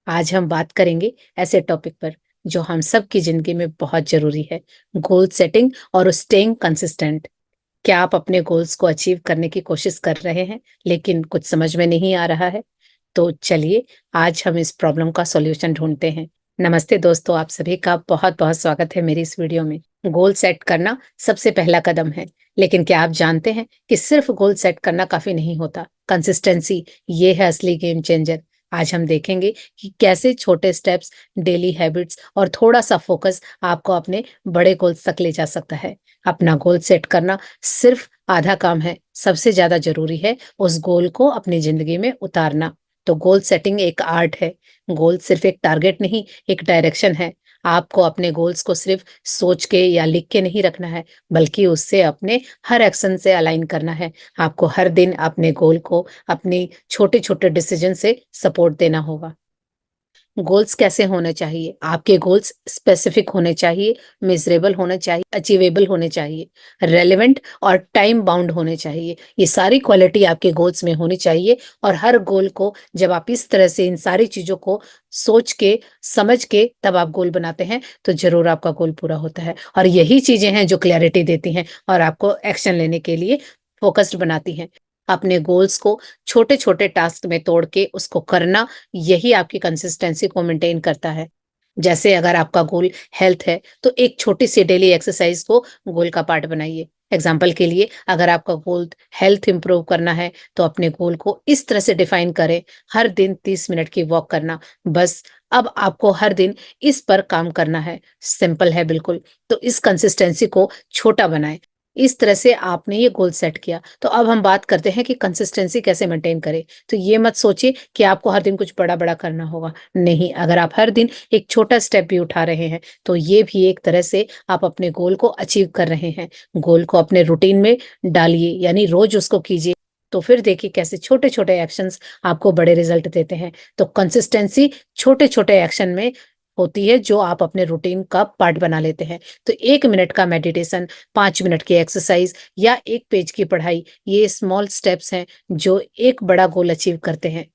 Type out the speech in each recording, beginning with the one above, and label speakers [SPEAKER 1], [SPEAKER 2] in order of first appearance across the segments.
[SPEAKER 1] आज हम बात करेंगे ऐसे टॉपिक पर जो हम सब की जिंदगी में बहुत जरूरी है। गोल सेटिंग और स्टेइंग कंसिस्टेंट। क्या आप अपने गोल्स को अचीव करने की कोशिश कर रहे हैं लेकिन कुछ समझ में नहीं आ रहा है? तो चलिए आज हम इस प्रॉब्लम का सॉल्यूशन ढूंढते हैं। नमस्ते दोस्तों, आप सभी का बहुत बहुत स्वागत है मेरी इस वीडियो में। गोल सेट करना सबसे पहला कदम है, लेकिन क्या आप जानते हैं कि सिर्फ गोल सेट करना काफी नहीं होता। कंसिस्टेंसी, ये है असली गेम चेंजर। आज हम देखेंगे कि कैसे छोटे स्टेप्स, डेली हैबिट्स और थोड़ा सा फोकस आपको अपने बड़े गोल्स तक ले जा सकता है। अपना गोल सेट करना सिर्फ आधा काम है, सबसे ज्यादा जरूरी है उस गोल को अपनी जिंदगी में उतारना। तो गोल सेटिंग एक आर्ट है। गोल सिर्फ एक टारगेट नहीं, एक डायरेक्शन है। आपको अपने गोल्स को सिर्फ सोच के या लिख के नहीं रखना है, बल्कि उससे अपने हर एक्शन से अलाइन करना है। आपको हर दिन अपने गोल को अपनी छोटे छोटे डिसीजन से सपोर्ट देना होगा। गोल्स कैसे होने चाहिए? आपके गोल्स स्पेसिफिक होने चाहिए, मेजरेबल होने चाहिए, अचीवेबल होने चाहिए, रेलेवेंट और टाइम बाउंड होने चाहिए। ये सारी क्वालिटी आपके गोल्स में होनी चाहिए। और हर गोल को जब आप इस तरह से इन सारी चीजों को सोच के समझ के तब आप गोल बनाते हैं तो जरूर आपका गोल पूरा होता है। और यही चीजें हैं जो क्लैरिटी देती हैं और आपको एक्शन लेने के लिए फोकस्ड बनाती हैं। अपने गोल्स को छोटे छोटे टास्क में तोड़ के उसको करना, यही आपकी कंसिस्टेंसी को मेंटेन करता है। जैसे अगर आपका गोल हेल्थ है तो एक छोटी सी डेली एक्सरसाइज को गोल का पार्ट बनाइए। एग्जाम्पल के लिए, अगर आपका गोल हेल्थ इंप्रूव करना है तो अपने गोल को इस तरह से डिफाइन करें, हर दिन 30 मिनट की वॉक करना। बस अब आपको हर दिन इस पर काम करना है। सिंपल है बिल्कुल। तो इस कंसिस्टेंसी को छोटा बनाएं। इस तरह से आपने ये गोल सेट किया। तो अब हम बात करते हैं कि कंसिस्टेंसी कैसे मेंटेन करें। तो ये मत सोचिए कि आपको हर दिन कुछ बड़ा बड़ा करना होगा। नहीं, अगर आप हर दिन एक छोटा स्टेप भी उठा रहे हैं तो ये भी एक तरह से आप अपने गोल को अचीव कर रहे हैं। गोल को अपने रूटीन में डालिए, यानी रोज उसको कीजिए। तो फिर देखिए कैसे छोटे छोटे एक्शंस आपको बड़े रिजल्ट देते हैं। तो कंसिस्टेंसी छोटे छोटे एक्शन में होती है जो आप अपने रूटीन का पार्ट बना लेते हैं। तो 1 मिनट का मेडिटेशन, 5 मिनट की एक्सरसाइज या एक पेज की पढ़ाई, ये स्मॉल स्टेप्स हैं जो एक बड़ा गोल अचीव करते हैं।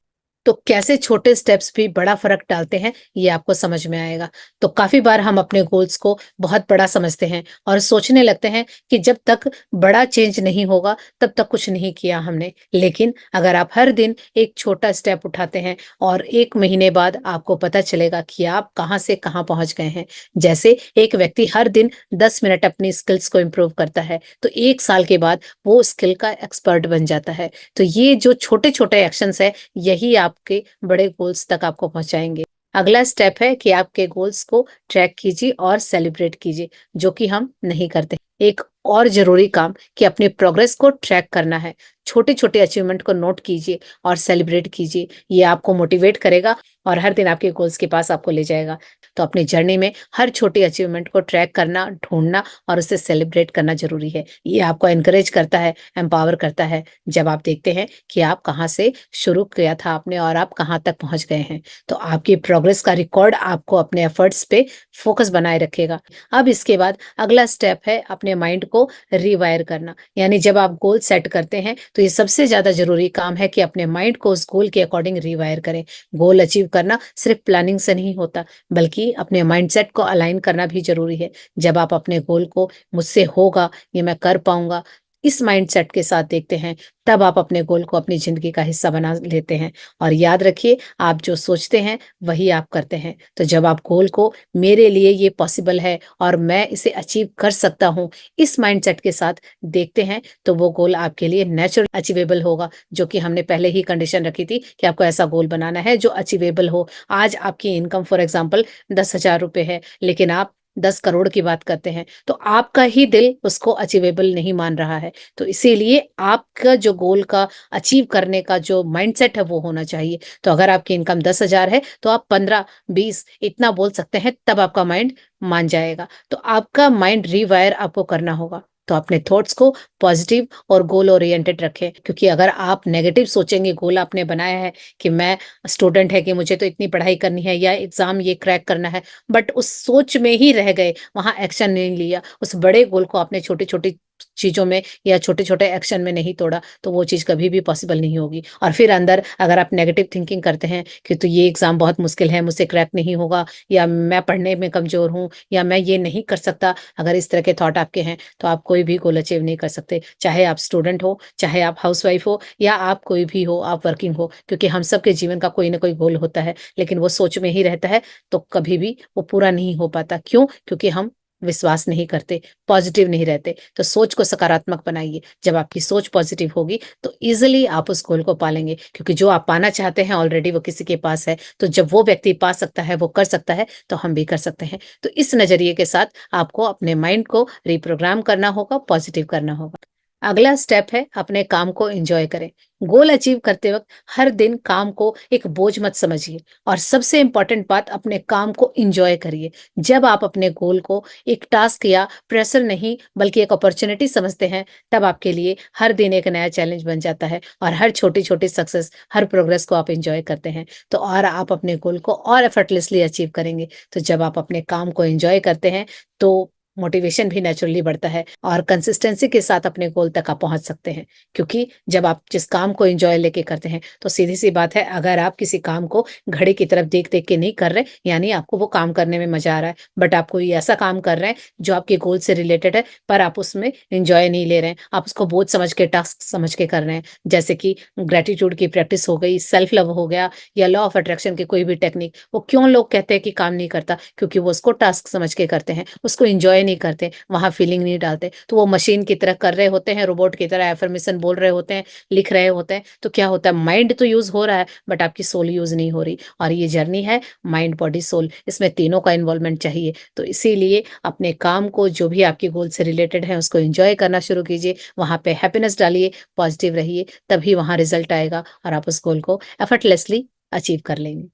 [SPEAKER 1] तो कैसे छोटे स्टेप्स भी बड़ा फर्क डालते हैं, ये आपको समझ में आएगा। तो काफी बार हम अपने गोल्स को बहुत बड़ा समझते हैं और सोचने लगते हैं कि जब तक बड़ा चेंज नहीं होगा तब तक कुछ नहीं किया हमने। लेकिन अगर आप हर दिन एक छोटा स्टेप उठाते हैं और 1 महीने बाद आपको पता चलेगा कि आप कहाँ से कहाँ पहुंच गए हैं। जैसे एक व्यक्ति हर दिन 10 मिनट अपनी स्किल्स को इम्प्रूव करता है तो 1 साल के बाद वो स्किल का एक्सपर्ट बन जाता है। तो ये जो छोटे छोटे एक्शंस है, यही आपके बड़े गोल्स तक आपको पहुंचाएंगे। अगला स्टेप है कि आपके गोल्स को ट्रैक कीजिए और सेलिब्रेट कीजिए, जो कि हम नहीं करते। एक और जरूरी काम कि अपने प्रोग्रेस को ट्रैक करना है। छोटे छोटे अचीवमेंट को नोट कीजिए और सेलिब्रेट कीजिए। ये आपको मोटिवेट करेगा और हर दिन आपके गोल्स के पास आपको ले जाएगा। तो अपनी जर्नी में हर छोटी अचीवमेंट को ट्रैक करना, ढूंढना और उसे सेलिब्रेट करना जरूरी है। ये आपको एनकरेज करता है, एम्पावर करता है, जब आप देखते हैं कि आप कहाँ से शुरू किया था आपने और आप कहाँ तक पहुंच गए हैं। तो आपकी प्रोग्रेस का रिकॉर्ड आपको अपने एफर्ट्स पे फोकस बनाए रखेगा। अब इसके बाद अगला स्टेप है अपने माइंड को रिवायर करना। यानी जब आप गोल सेट करते हैं तो ये सबसे ज्यादा जरूरी काम है कि अपने माइंड को उस गोल के अकॉर्डिंग रिवायर करें। गोल अचीव करना सिर्फ प्लानिंग से नहीं होता, बल्कि अपने माइंडसेट को अलाइन करना भी जरूरी है। जब आप अपने गोल को मुझसे होगा, ये मैं कर पाऊंगा, इस माइंडसेट के साथ देखते हैं, तब आप अपने गोल को अपनी जिंदगी का हिस्सा बना लेते हैं। और याद रखिए, आप जो सोचते हैं वही आप करते हैं। तो जब आप गोल को मेरे लिए ये पॉसिबल है और मैं इसे अचीव कर सकता हूँ, इस माइंडसेट के साथ देखते हैं, तो वो गोल आपके लिए नेचुरल अचीवेबल होगा। जो कि हमने पहले ही कंडीशन रखी थी कि आपको ऐसा गोल बनाना है जो अचीवेबल हो। आज आपकी इनकम फॉर एग्जाम्पल 10,000 रुपए है, लेकिन आप 10 करोड़ की बात करते हैं, तो आपका ही दिल उसको अचीवेबल नहीं मान रहा है। तो इसीलिए आपका जो गोल का अचीव करने का जो माइंडसेट है वो होना चाहिए। तो अगर आपकी इनकम 10,000 है तो आप 15, 20 इतना बोल सकते हैं, तब आपका माइंड मान जाएगा। तो आपका माइंड रिवायर आपको करना होगा। तो अपने थॉट्स को पॉजिटिव और गोल ओरिएंटेड रखें, क्योंकि अगर आप नेगेटिव सोचेंगे, गोल आपने बनाया है कि मैं स्टूडेंट है कि मुझे तो इतनी पढ़ाई करनी है या एग्जाम ये क्रैक करना है, बट उस सोच में ही रह गए, वहां एक्शन नहीं लिया, उस बड़े गोल को आपने छोटी छोटी चीज़ों में या छोटे-छोटे एक्शन में नहीं तोड़ा, तो वो चीज़ कभी भी पॉसिबल नहीं होगी। और फिर अंदर अगर आप नेगेटिव थिंकिंग करते हैं कि तो ये एग्ज़ाम बहुत मुश्किल है, मुझसे क्रैक नहीं होगा, या मैं पढ़ने में कमज़ोर हूँ, या मैं ये नहीं कर सकता, अगर इस तरह के थॉट आपके हैं, तो आप कोई भी गोल अचीव नहीं कर सकते। चाहे आप स्टूडेंट हो, चाहे आप हाउसवाइफ़ हो, या आप कोई भी हो, आप वर्किंग हो, क्योंकि हम सबके जीवन का कोई न कोई गोल होता है, लेकिन वो सोच में ही रहता है, तो कभी भी वो पूरा नहीं हो पाता। क्यों? क्योंकि हम विश्वास नहीं करते, पॉज़िटिव नहीं रहते। तो सोच को सकारात्मक बनाइए। जब आपकी सोच पॉज़िटिव होगी, तो ईज़िली आप उस गोल को पालेंगे, क्योंकि जो आप पाना चाहते हैं ऑलरेडी वो किसी के पास है। तो जब वो व्यक्ति पा सकता है, वो कर सकता है, तो हम भी कर सकते हैं। तो इस नज़रिए के साथ आपको अपने माइंड को रिप्रोग्राम करना होगा, पॉज़िटिव करना होगा। अगला स्टेप है अपने काम को एन्जॉय करें। गोल अचीव करते वक़्त हर दिन काम को एक बोझ मत समझिए, और सबसे इम्पोर्टेंट बात, अपने काम को एन्जॉय करिए। जब आप अपने गोल को एक टास्क या प्रेशर नहीं बल्कि एक अपॉर्च्युनिटी समझते हैं, तब आपके लिए हर दिन एक नया चैलेंज बन जाता है, और हर छोटी-छोटी सक्सेस, हर प्रोग्रेस को आप एन्जॉय करते हैं। तो और आप अपने गोल को और एफर्टलेसली अचीव करेंगे। तो जब आप अपने काम को एन्जॉय करते हैं, तो मोटिवेशन भी नेचुरली बढ़ता है, और कंसिस्टेंसी के साथ अपने गोल तक आप पहुंच सकते हैं। क्योंकि जब आप जिस काम को एंजॉय लेके करते हैं, तो सीधी सी बात है, अगर आप किसी काम को घड़ी की तरफ देख देख के नहीं कर रहे, यानी आपको वो काम करने में मजा आ रहा है, बट आप कोई ऐसा काम कर रहे हैं जो आपके गोल से रिलेटेड है, पर आप उसमें एंजॉय नहीं ले रहे हैं, आप उसको बोझ समझ के, टास्क समझ के कर रहे हैं। जैसे कि ग्रेटिट्यूड की प्रैक्टिस हो गई, सेल्फ लव हो गया, या लॉ ऑफ अट्रैक्शन की कोई भी टेक्निक। वो क्यों लोग कहते हैं कि काम नहीं करता? क्योंकि वो उसको टास्क समझ के करते हैं, उसको एंजॉय नहीं करते, वहाँ फीलिंग नहीं डालते। तो वो मशीन की तरह कर रहे होते हैं, रोबोट की तरह एफर्मेशन बोल रहे होते हैं, लिख रहे होते हैं। तो क्या होता है, माइंड तो यूज़ हो रहा है, बट आपकी सोल यूज़ नहीं हो रही। और ये जर्नी है माइंड, बॉडी, सोल, इसमें तीनों का इन्वॉल्वमेंट चाहिए। तो इसीलिए अपने काम को, जो भी आपके गोल से रिलेटेड है, उसको एंजॉय करना शुरू कीजिए, वहाँ पे हैप्पीनेस डालिए, पॉजिटिव रहिए, तभी वहाँ रिजल्ट आएगा, और आप उस गोल को एफर्टलेसली अचीव कर लेंगे।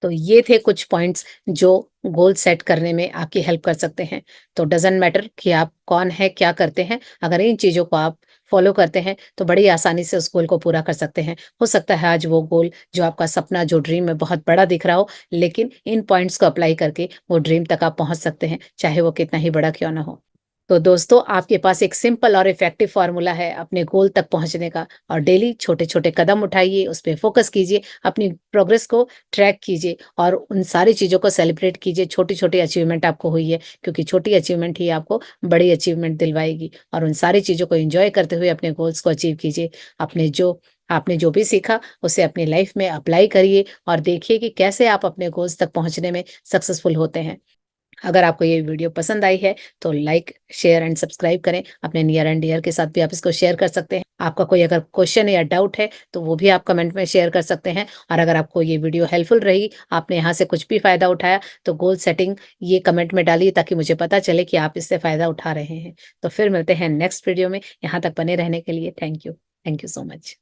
[SPEAKER 1] तो ये थे कुछ पॉइंट्स जो गोल सेट करने में आपकी हेल्प कर सकते हैं। तो डज़न्ट मैटर कि आप कौन हैं, क्या करते हैं, अगर इन चीज़ों को आप फ़ॉलो करते हैं, तो बड़ी आसानी से उस गोल को पूरा कर सकते हैं। हो सकता है आज वो गोल, जो आपका सपना, जो ड्रीम है, बहुत बड़ा दिख रहा हो, लेकिन इन पॉइंट्स को अप्लाई करके वो ड्रीम तक आप पहुँच सकते हैं, चाहे वो कितना ही बड़ा क्यों ना हो। तो दोस्तों, आपके पास एक सिंपल और इफ़ेक्टिव फ़ॉर्मूला है अपने गोल तक पहुँचने का, और डेली छोटे-छोटे कदम उठाइए, उस पे फ़ोकस कीजिए, अपनी प्रोग्रेस को ट्रैक कीजिए, और उन सारी चीज़ों को सेलिब्रेट कीजिए। छोटी-छोटी अचीवमेंट आपको हुई है, क्योंकि छोटी अचीवमेंट ही आपको बड़ी अचीवमेंट दिलवाएगी, और उन सारी चीज़ों को एन्जॉय करते हुए अपने गोल्स को अचीव कीजिए। आपने जो भी सीखा, उसे अपनी लाइफ़ में अप्लाई करिए, और देखिए कि कैसे आप अपने गोल्स तक पहुँचने में सक्सेसफुल होते हैं। अगर आपको ये वीडियो पसंद आई है, तो लाइक, शेयर एंड सब्सक्राइब करें। अपने नियर एंड डियर के साथ भी आप इसको शेयर कर सकते हैं। आपका कोई अगर क्वेश्चन या डाउट है, तो वो भी आप कमेंट में शेयर कर सकते हैं। और अगर आपको ये वीडियो हेल्पफुल रही, आपने यहाँ से कुछ भी फ़ायदा उठाया, तो गोल सेटिंग ये कमेंट में डालिए, ताकि मुझे पता चले कि आप इससे फ़ायदा उठा रहे हैं। तो फिर मिलते हैं नेक्स्ट वीडियो में। यहाँ तक बने रहने के लिए thank you. Thank you so much.